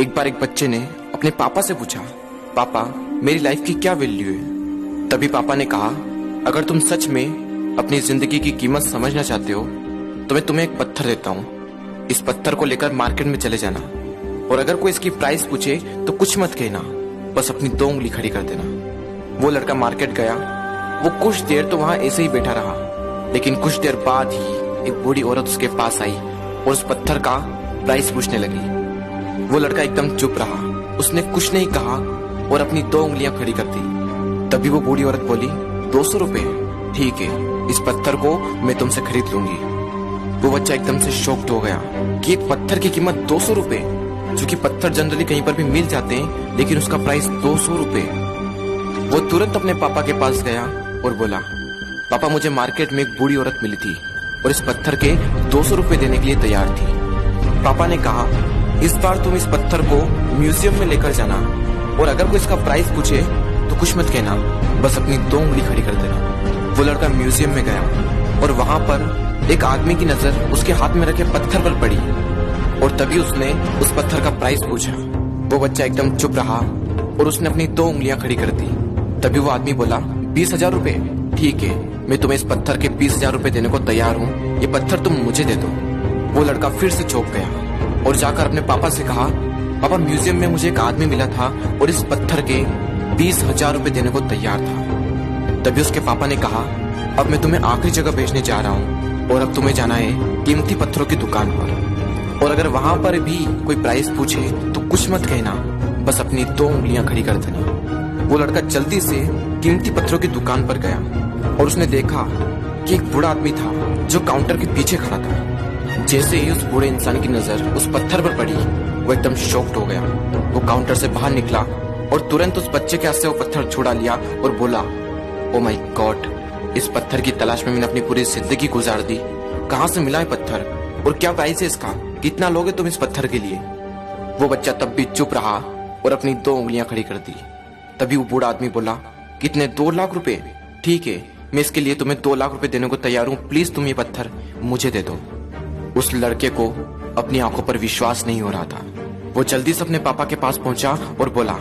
एक बार एक बच्चे ने अपने पापा से पूछा, पापा मेरी लाइफ की क्या वैल्यू है। तभी पापा ने कहा, अगर तुम सच में अपनी जिंदगी की कीमत समझना चाहते हो तो मैं तुम्हें एक पत्थर देता हूँ। इस पत्थर को लेकर मार्केट में चले जाना और अगर कोई इसकी प्राइस पूछे तो कुछ मत कहना, बस अपनी 2 उंगली खड़ी कर देना। वो लड़का मार्केट गया। वो कुछ देर तो वहां ऐसे ही बैठा रहा, लेकिन कुछ देर बाद ही एक बूढ़ी औरत उसके पास आई और उस पत्थर का प्राइस पूछने लगी। वो लड़का एकदम चुप रहा, उसने कुछ नहीं कहा और अपनी 2 उंगलियां खड़ी कर दी। तभी वो बूढ़ी औरत बोली, 200 रुपए, ठीक है, इस पत्थर को मैं तुमसे खरीद लूंगी। वो बच्चा एकदम से शॉक्ड हो गया कि एक पत्थर की कीमत 200 रुपए, जो कि पत्थर जनरली कहीं पर भी मिल जाते हैं, लेकिन उसका प्राइस 200 रुपए। वो तुरंत अपने पापा के पास गया और बोला, पापा मुझे मार्केट में एक बूढ़ी औरत मिली थी और इस पत्थर के 200 रुपए देने के लिए तैयार थी। पापा ने कहा, इस बार तुम इस पत्थर को म्यूजियम में लेकर जाना और अगर कोई इसका प्राइस पूछे तो कुछ मत कहना, बस अपनी 2 उंगली खड़ी कर देना। वो लड़का म्यूजियम में गया और वहां पर एक आदमी की नजर उसके हाथ में रखे पत्थर पर पड़ी और तभी उसने उस पत्थर का प्राइस पूछा। वो बच्चा एकदम चुप रहा और उसने अपनी 2 उंगलियां खड़ी कर दी। तभी वो आदमी बोला, 20,000 रुपए, ठीक है, मैं तुम्हें इस पत्थर के 20,000 रुपए देने को तैयार हूँ, ये पत्थर तुम मुझे दे दो। वो लड़का फिर से चौंक गया और जाकर अपने पापा से कहा, पापा म्यूजियम में मुझे एक आदमी मिला था और इस पत्थर के 20,000 रुपए देने को तैयार था। तभी उसके पापा ने कहा, अब मैं तुम्हें आखिरी जगह भेजने जा रहा हूँ और अब तुम्हें जाना है कीमती पत्थरों की दुकान पर और अगर वहां पर भी कोई प्राइस पूछे तो कुछ मत कहना, बस अपनी 2 उंगलियां खड़ी कर देना। वो लड़का जल्दी से कीमती पत्थरों की दुकान पर गया और उसने देखा कि एक बूढ़ा आदमी था जो काउंटर के पीछे खड़ा था। जैसे ही उस बूढ़े इंसान की नजर उस पत्थर पर पड़ी, वो एकदम शॉक्ड हो गया। वो काउंटर से बाहर निकला और तुरंत उस बच्चे के हाथ से वो पत्थर छुड़ा लिया और बोला, ओ माय गॉड, इस पत्थर की तलाश में मैंने अपनी पूरी जिंदगी गुजार दी। कहाँ से मिला है पत्थर और क्या प्राइस है इसका, कितना लोगे तुम इस पत्थर के लिए। वो बच्चा तब भी चुप रहा और अपनी 2 उंगलियां खड़ी कर दी। तभी वो बूढ़ा आदमी बोला, कितने, 2 लाख रुपए, ठीक है, मैं इसके लिए तुम्हें 2 लाख रुपए देने को तैयार हूँ, प्लीज तुम ये पत्थर मुझे दे दो। उस लड़के को अपनी आंखों पर विश्वास नहीं हो रहा था। वो जल्दी से अपने पापा के पास पहुंचा और बोला,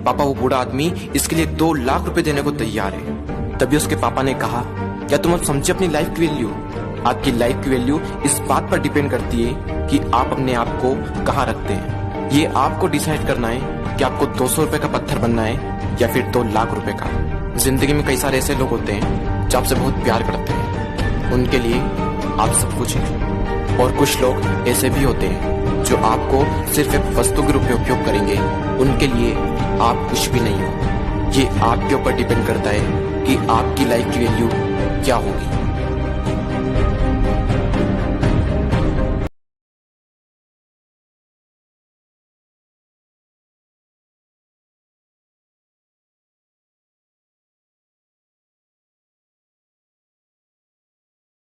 पापा वो बूढ़ा आदमी इसके लिए 2 लाख रुपए देने को तैयार है। तभी उसके पापा ने कहा, क्या तुम अब समझे अपनी लाइफ की वैल्यू? आपकी लाइफ की वैल्यू इस बात पर डिपेंड करती है कि आप अपने आप को कहाँ रखते हैं। ये आपको डिसाइड करना है कि आपको 200 रुपए का पत्थर बनना है या फिर 2 लाख रुपए का। जिंदगी में कई सारे ऐसे लोग होते हैं जो आपसे बहुत प्यार करते हैं, उनके लिए आप सब कुछ है, और कुछ लोग ऐसे भी होते हैं जो आपको सिर्फ एक वस्तु के रूप में उपयोग करेंगे, उनके लिए आप कुछ भी नहीं हो। ये आपके ऊपर डिपेंड करता है कि आपकी लाइफ की वैल्यू क्या होगी।